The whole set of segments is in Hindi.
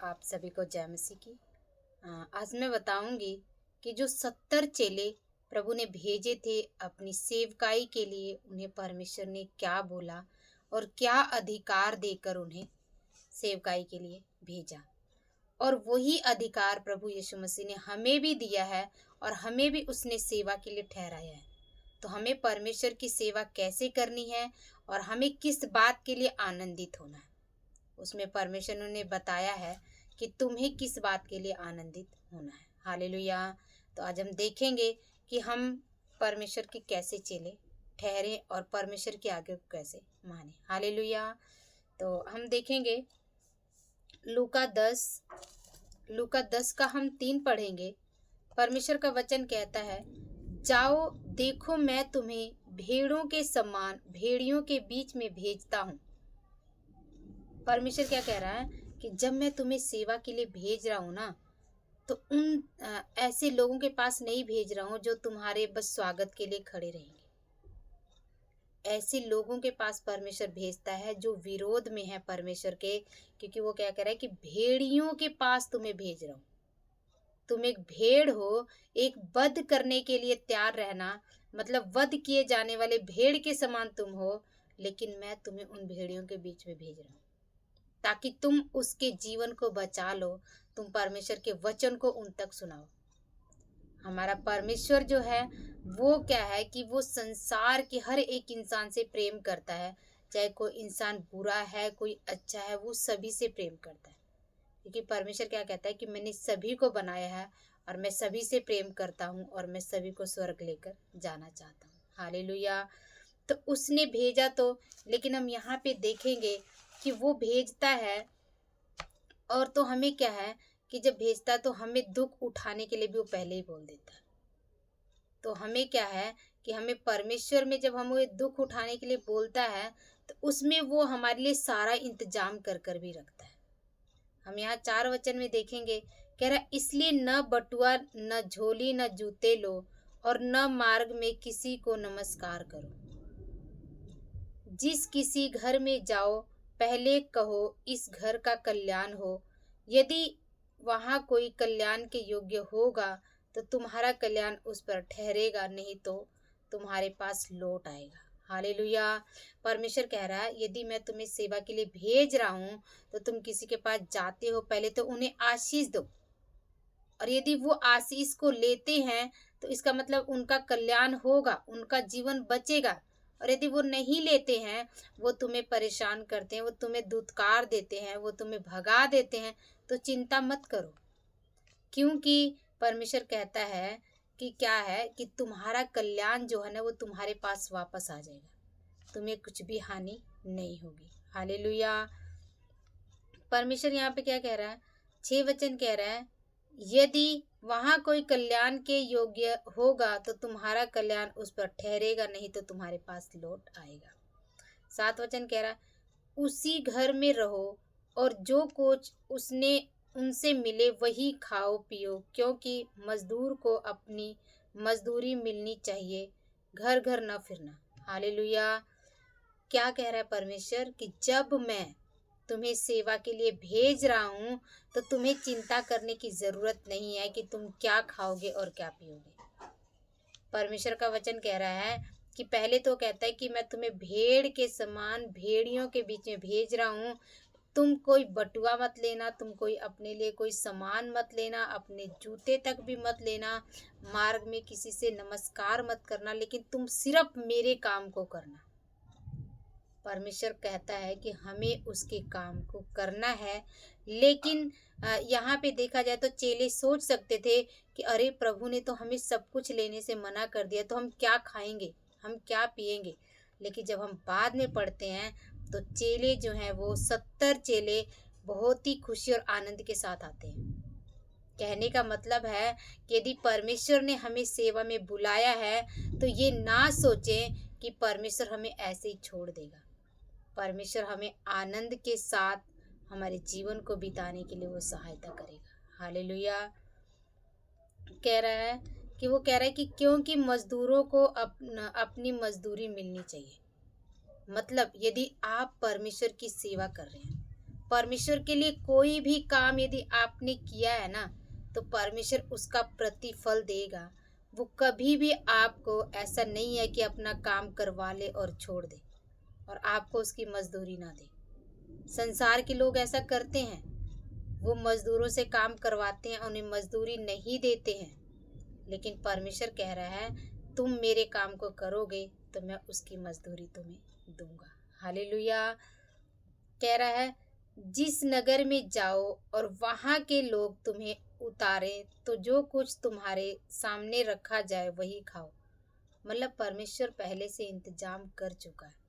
आप सभी को जय मसीह की। आज मैं बताऊंगी कि जो 70 चेले प्रभु ने भेजे थे अपनी सेवकाई के लिए, उन्हें परमेश्वर ने क्या बोला और क्या अधिकार देकर उन्हें सेवकाई के लिए भेजा। और वही अधिकार प्रभु यीशु मसीह ने हमें भी दिया है और हमें भी उसने सेवा के लिए ठहराया है। तो हमें परमेश्वर की सेवा कैसे करनी है और हमें किस बात के लिए आनंदित होना है, उसमें परमेश्वर ने बताया है कि तुम्हें किस बात के लिए आनंदित होना है। हालेलुया। तो आज हम देखेंगे कि हम परमेश्वर के कैसे चेले ठहरे और परमेश्वर के आगे कैसे माने। हालेलुया। तो हम देखेंगे लूका 10 का हम 3 पढ़ेंगे। परमेश्वर का वचन कहता है, जाओ देखो मैं तुम्हें भेड़ों के समान भेड़ियों के बीच में भेजता हूँ। परमेश्वर क्या कह रहा है कि जब मैं तुम्हें सेवा के लिए भेज रहा हूँ ना, तो उन ऐसे लोगों के पास नहीं भेज रहा हूँ जो तुम्हारे बस स्वागत के लिए खड़े रहेंगे। ऐसे लोगों के पास परमेश्वर भेजता है जो विरोध में है परमेश्वर के, क्योंकि वो क्या कह रहा है कि भेड़ियों के पास तुम्हें भेज रहा हूँ। तुम एक भेड़ हो, एक वध करने के लिए तैयार रहना, मतलब वध किए जाने वाले भेड़ के समान तुम हो, लेकिन मैं तुम्हें उन भेड़ियों के बीच में भेज रहा हूँ ताकि तुम उसके जीवन को बचा लो, तुम परमेश्वर के वचन को उन तक सुनाओ। हमारा परमेश्वर जो है वो क्या है कि वो संसार के हर एक इंसान से प्रेम करता है, चाहे कोई इंसान बुरा है कोई अच्छा है, वो सभी से प्रेम करता है। क्योंकि परमेश्वर क्या कहता है कि मैंने सभी को बनाया है और मैं सभी से प्रेम करता हूँ और मैं सभी को स्वर्ग लेकर जाना चाहता हूँ। हालेलुया। तो उसने भेजा तो, लेकिन हम यहाँ पे देखेंगे कि वो भेजता है और तो हमें क्या है कि जब भेजता है तो हमें दुख उठाने के लिए भी वो पहले ही बोल देता है। तो हमें क्या है कि हमें परमेश्वर में जब हमें दुख उठाने के लिए बोलता है तो उसमें वो हमारे लिए सारा इंतजाम कर कर भी रखता है। हम यहाँ 4 वचन में देखेंगे, कह रहा इसलिए न बटुआ न झोली न जूते लो और न मार्ग में किसी को नमस्कार करो। जिस किसी घर में जाओ पहले कहो इस घर का कल्याण हो। यदि वहाँ कोई कल्याण के योग्य होगा तो तुम्हारा कल्याण उस पर ठहरेगा, नहीं तो तुम्हारे पास लौट आएगा। हालेलुया। परमेश्वर कह रहा है यदि मैं तुम्हें सेवा के लिए भेज रहा हूँ तो तुम किसी के पास जाते हो पहले तो उन्हें आशीष दो, और यदि वो आशीष को लेते हैं तो इसका मतलब उनका कल्याण होगा, उनका जीवन बचेगा। और यदि वो नहीं लेते हैं, वो तुम्हें परेशान करते हैं, वो तुम्हें दुत्कार देते हैं, वो तुम्हें भगा देते हैं, तो चिंता मत करो। क्योंकि परमेश्वर कहता है कि क्या है कि तुम्हारा कल्याण जो है ना वो तुम्हारे पास वापस आ जाएगा, तुम्हें कुछ भी हानि नहीं होगी। हालेलुया। परमेश्वर यहाँ पे क्या कह रहा है, 6 वचन कह रहा है, यदि वहाँ कोई कल्याण के योग्य होगा तो तुम्हारा कल्याण उस पर ठहरेगा, नहीं तो तुम्हारे पास लौट आएगा। 7 वचन कह रहा है, उसी घर में रहो और जो कुछ उसने उनसे मिले वही खाओ पियो, क्योंकि मजदूर को अपनी मजदूरी मिलनी चाहिए, घर घर न फिरना। हालेलुया। क्या कह रहा है परमेश्वर कि जब मैं तुम्हें सेवा के लिए भेज रहा हूँ तो तुम्हें चिंता करने की ज़रूरत नहीं है कि तुम क्या खाओगे और क्या पियोगे। परमेश्वर का वचन कह रहा है कि पहले तो कहता है कि मैं तुम्हें भेड़ के समान भेड़ियों के बीच में भेज रहा हूँ। तुम कोई बटुआ मत लेना, तुम कोई अपने लिए कोई सामान मत लेना, अपने जूते तक भी मत लेना, मार्ग में किसी से नमस्कार मत करना, लेकिन तुम सिर्फ मेरे काम को करना। परमेश्वर कहता है कि हमें उसके काम को करना है। लेकिन यहाँ पे देखा जाए तो चेले सोच सकते थे कि अरे प्रभु ने तो हमें सब कुछ लेने से मना कर दिया, तो हम क्या खाएंगे, हम क्या पिएंगे। लेकिन जब हम बाद में पढ़ते हैं तो चेले जो हैं वो 70 चेले बहुत ही खुशी और आनंद के साथ आते हैं। कहने का मतलब है कि यदि परमेश्वर ने हमें सेवा में बुलाया है तो ये ना सोचें कि परमेश्वर हमें ऐसे ही छोड़ देगा। परमेश्वर हमें आनंद के साथ हमारे जीवन को बिताने के लिए वो सहायता करेगा। हालेलुया। कह रहा है कि वो कह रहा है कि क्योंकि मजदूरों को अपनी मजदूरी मिलनी चाहिए। मतलब यदि आप परमेश्वर की सेवा कर रहे हैं परमेश्वर के लिए कोई भी काम यदि आपने किया है ना, तो परमेश्वर उसका प्रतिफल देगा। वो कभी भी आपको ऐसा नहीं है कि अपना काम करवा ले और छोड़ दे और आपको उसकी मजदूरी ना दे। संसार के लोग ऐसा करते हैं, वो मजदूरों से काम करवाते हैं, उन्हें मजदूरी नहीं देते हैं। लेकिन परमेश्वर कह रहा है, तुम मेरे काम को करोगे तो मैं उसकी मजदूरी तुम्हें दूंगा। हालेलुया। कह रहा है, जिस नगर में जाओ और वहाँ के लोग तुम्हें उतारे तो जो कुछ तुम्हारे सामने रखा जाए वही खाओ। मतलब परमेश्वर पहले से इंतजाम कर चुका है।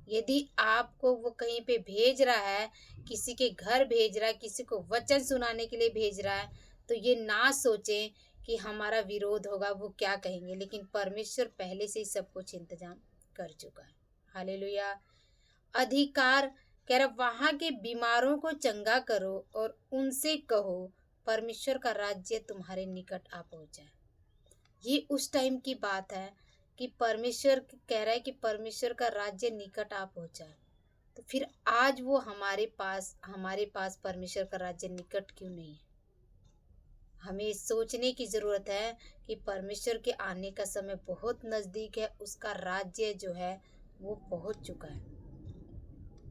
यदि आपको वो कहीं पे भेज रहा है, किसी के घर भेज रहा है, किसी को वचन सुनाने के लिए भेज रहा है, तो ये ना सोचें कि हमारा विरोध होगा, वो क्या कहेंगे। लेकिन परमेश्वर पहले से ही सब कुछ इंतजाम कर चुका है। हालेलुया। अधिकार कह रहा, वहां के बीमारों को चंगा करो और उनसे कहो परमेश्वर का राज्य तुम्हारे निकट आ पहुंचा है। ये उस टाइम की बात है कि परमेश्वर कह रहा है कि परमेश्वर का राज्य निकट आ पहुंचा है। तो फिर आज वो हमारे पास परमेश्वर का राज्य निकट क्यों नहीं है? हमें सोचने की जरूरत है कि परमेश्वर के आने का समय बहुत नजदीक है। उसका राज्य जो है वो पहुंच चुका है।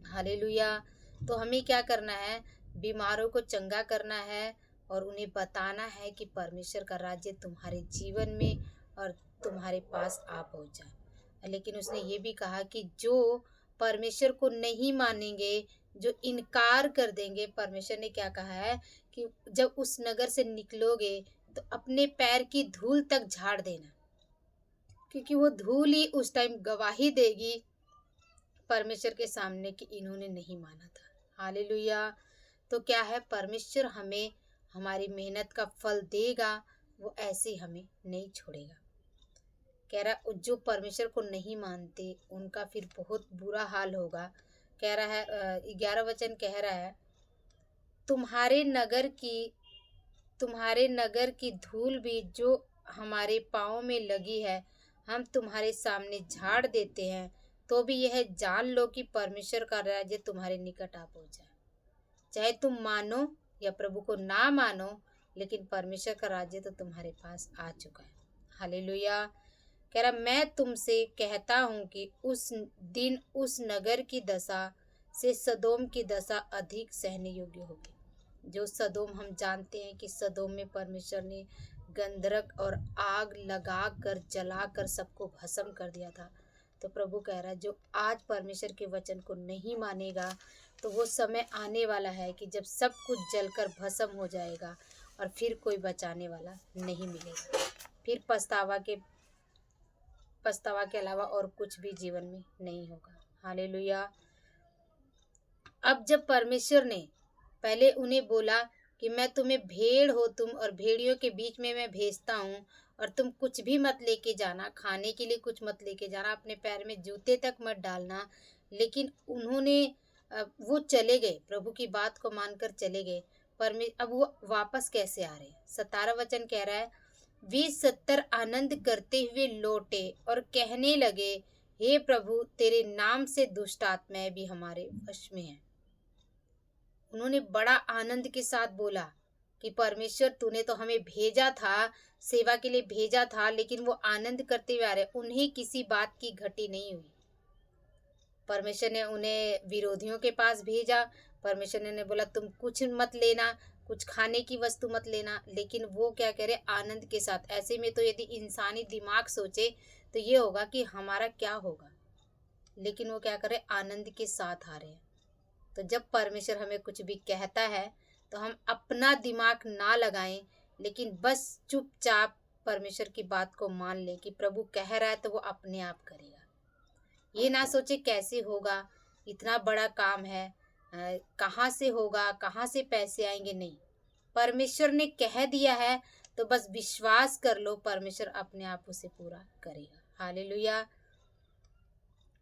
हालेलुया। तो हमें क्या करना है? बीमारों को चंगा करना है और उन्हें बताना है कि परमेश्वर का राज्य तुम्हारे जीवन में और तुम्हारे पास आ पहुंचा। लेकिन उसने ये भी कहा कि जो परमेश्वर को नहीं मानेंगे, जो इनकार कर देंगे, परमेश्वर ने क्या कहा है कि जब उस नगर से निकलोगे तो अपने पैर की धूल तक झाड़ देना, क्योंकि वो धूल ही उस टाइम गवाही देगी परमेश्वर के सामने कि इन्होंने नहीं माना था। हालेलुया। तो क्या है, परमेश्वर हमें हमारी मेहनत का फल देगा, वो ऐसे हमें नहीं छोड़ेगा। कह रहा, जो परमेश्वर को नहीं मानते उनका फिर बहुत बुरा हाल होगा। कह रहा है 11 वचन कह रहा है, तुम्हारे नगर की धूल भी जो हमारे पाँव में लगी है हम तुम्हारे सामने झाड़ देते हैं, तो भी यह जान लो कि परमेश्वर का राज्य तुम्हारे निकट आ पहुंचा है। चाहे तुम मानो या प्रभु को ना मानो, लेकिन परमेश्वर का राज्य तो तुम्हारे पास आ चुका है। हालेलुया। कह रहा, मैं तुमसे कहता हूँ कि उस दिन उस नगर की दशा से सदोम की दशा अधिक सहने योग्य होगी। जो सदोम, हम जानते हैं कि सदोम में परमेश्वर ने गंधक और आग लगा कर जला कर सबको भस्म कर दिया था। तो प्रभु कह रहा है, जो आज परमेश्वर के वचन को नहीं मानेगा, तो वो समय आने वाला है कि जब सब कुछ जलकर भस्म हो जाएगा और फिर कोई बचाने वाला नहीं मिलेगा। फिर पछतावा के अलावा और कुछ भी जीवन में नहीं होगा। हालेलुया। अब जब परमेश्वर ने पहले उन्हें बोला कि मैं तुम्हें भेड़ हो तुम, और भेड़ियों के बीच में मैं भेजता हूँ, और तुम कुछ भी मत लेके जाना, खाने के लिए कुछ मत लेके जाना, अपने पैर में जूते तक मत डालना। लेकिन उन्होंने वो चले गए, प्रभु की बात को मानकर चले गए। अब वो वापस कैसे आ रहे हैं? 17 वचन कह रहा है, वे 70 आनंद करते हुए लौटे और कहने लगे, हे प्रभु, तेरे नाम से दुष्ट आत्माएं भी हमारे वश में है। उन्होंने बड़ा आनंद के साथ बोला कि परमेश्वर तूने तो हमें भेजा था, सेवा के लिए भेजा था, लेकिन वो आनंद करते हुए आ रहे। उन्हें किसी बात की घटी नहीं हुई। परमेश्वर ने उन्हें विरोधियों के पास भेजा। परमेश्वर ने बोला तुम कुछ मत लेना, कुछ खाने की वस्तु मत लेना, लेकिन वो क्या कह रहे? आनंद के साथ। ऐसे में तो यदि इंसानी दिमाग सोचे तो ये होगा कि हमारा क्या होगा, लेकिन वो क्या करे? आनंद के साथ आ रहे हैं। तो जब परमेश्वर हमें कुछ भी कहता है तो हम अपना दिमाग ना लगाएं, लेकिन बस चुपचाप परमेश्वर की बात को मान लें कि प्रभु कह रहा है तो वो अपने आप करेगा। ये ना सोचे कैसे होगा, इतना बड़ा काम है, कहाँ से होगा, कहाँ से पैसे आएंगे। नहीं, परमेश्वर ने कह दिया है तो बस विश्वास कर लो, परमेश्वर अपने आप उसे पूरा करेगा। हालेलुया।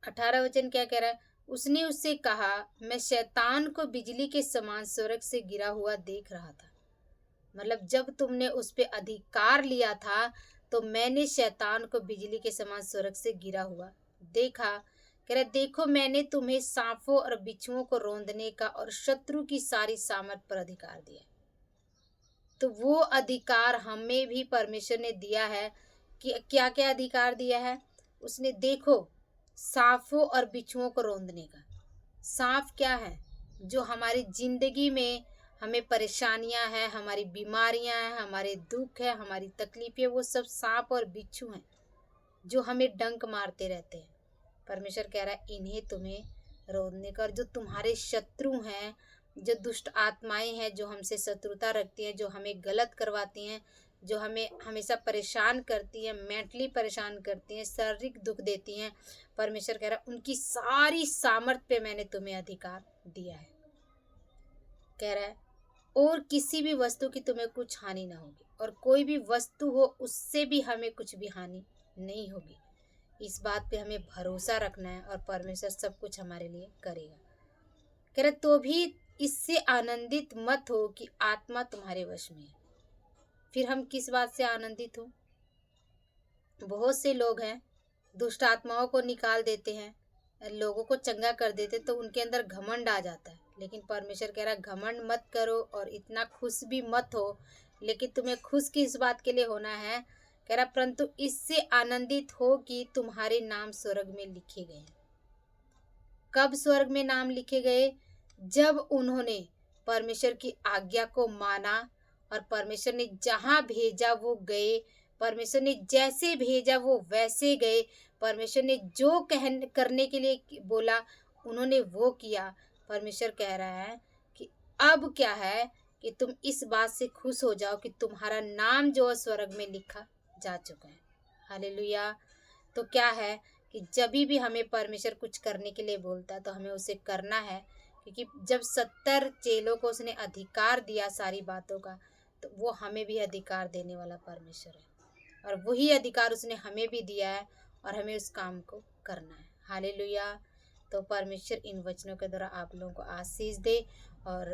18 वचन क्या कह रहा है? उसने उससे कहा, मैं शैतान को बिजली के समान स्वर्ग से गिरा हुआ देख रहा था। मतलब जब तुमने उस पे अधिकार लिया था तो मैंने शैतान को बिजली के समान स्वर्ग से गिरा हुआ देखा। कह रहा देखो मैंने तुम्हें सांपों और बिच्छुओं को रौंदने का और शत्रु की सारी सामर्थ पर अधिकार दिया। तो वो अधिकार हमें भी परमेश्वर ने दिया है कि क्या क्या अधिकार दिया है उसने। देखो सांपों और बिच्छुओं को रौंदने का। सांप क्या है? जो हमारी जिंदगी में हमें परेशानियां हैं, हमारी बीमारियां हैं, हमारे दुख है, हमारी तकलीफें, वो सब सांप और बिच्छू हैं जो हमें डंक मारते रहते हैं। परमेश्वर कह रहा है इन्हें तुम्हें रौंदने का। और जो तुम्हारे शत्रु हैं, जो दुष्ट आत्माएं हैं, जो हमसे शत्रुता रखती हैं, जो हमें गलत करवाती हैं, जो हमें हमेशा परेशान करती हैं, मेंटली परेशान करती हैं, शारीरिक दुख देती हैं, परमेश्वर कह रहा है उनकी सारी सामर्थ पे मैंने तुम्हें अधिकार दिया है। कह रहा है और किसी भी वस्तु की तुम्हें कुछ हानि ना होगी, और कोई भी वस्तु हो उससे भी हमें कुछ भी हानि नहीं होगी। इस बात पे हमें भरोसा रखना है और परमेश्वर सब कुछ हमारे लिए करेगा। कह रहे तो भी इससे आनंदित मत हो कि आत्मा तुम्हारे वश में है। फिर हम किस बात से आनंदित हो? बहुत से लोग हैं दुष्ट आत्माओं को निकाल देते हैं, लोगों को चंगा कर देते, तो उनके अंदर घमंड आ जाता है। लेकिन परमेश्वर कह रहा है घमंड मत करो और इतना खुश भी मत हो। लेकिन तुम्हें खुश किस बात के लिए होना है? कह रहा परंतु इससे आनंदित हो कि तुम्हारे नाम स्वर्ग में लिखे गए। कब स्वर्ग में नाम लिखे गए? जब उन्होंने परमेश्वर की आज्ञा को माना और परमेश्वर ने जहां भेजा वो गए, परमेश्वर ने जैसे भेजा वो वैसे गए, परमेश्वर ने जो करने के लिए बोला उन्होंने वो किया। परमेश्वर कह रहा है कि अब क्या है कि तुम इस बात से खुश हो जाओ कि तुम्हारा नाम जो स्वर्ग में लिखा जा चुका है। हालेलुया। तो क्या है कि जब भी हमें परमेश्वर कुछ करने के लिए बोलता है तो हमें उसे करना है, क्योंकि जब 70 चेलों को उसने अधिकार दिया सारी बातों का, तो वो हमें भी अधिकार देने वाला परमेश्वर है, और वही अधिकार उसने हमें भी दिया है और हमें उस काम को करना है। हालेलुया। तो परमेश्वर इन वचनों के द्वारा आप लोगों को आशीष दे और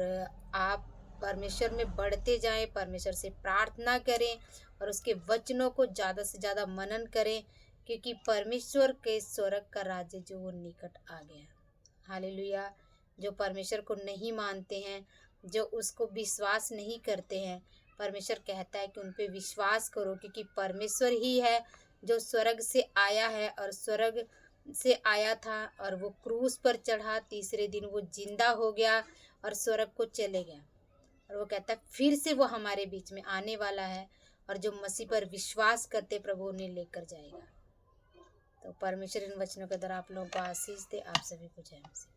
आप परमेश्वर में बढ़ते जाएं, परमेश्वर से प्रार्थना करें और उसके वचनों को ज़्यादा से ज़्यादा मनन करें, क्योंकि परमेश्वर के स्वर्ग का राज्य जो वो निकट आ गया है। हालेलुया। जो परमेश्वर को नहीं मानते हैं, जो उसको विश्वास नहीं करते हैं, परमेश्वर कहता है कि उन पे विश्वास करो, क्योंकि परमेश्वर ही है जो स्वर्ग से आया है और स्वर्ग से आया था और वो क्रूस पर चढ़ा, तीसरे दिन वो जिंदा हो गया और स्वर्ग को चले गया। और वो कहता है फिर से वो हमारे बीच में आने वाला है, और जो मसीह पर विश्वास करते प्रभु उन्हें लेकर जाएगा। तो परमेश्वर इन वचनों के द्वारा आप लोगों को आशीष दे। आप सभी को जय मसीह।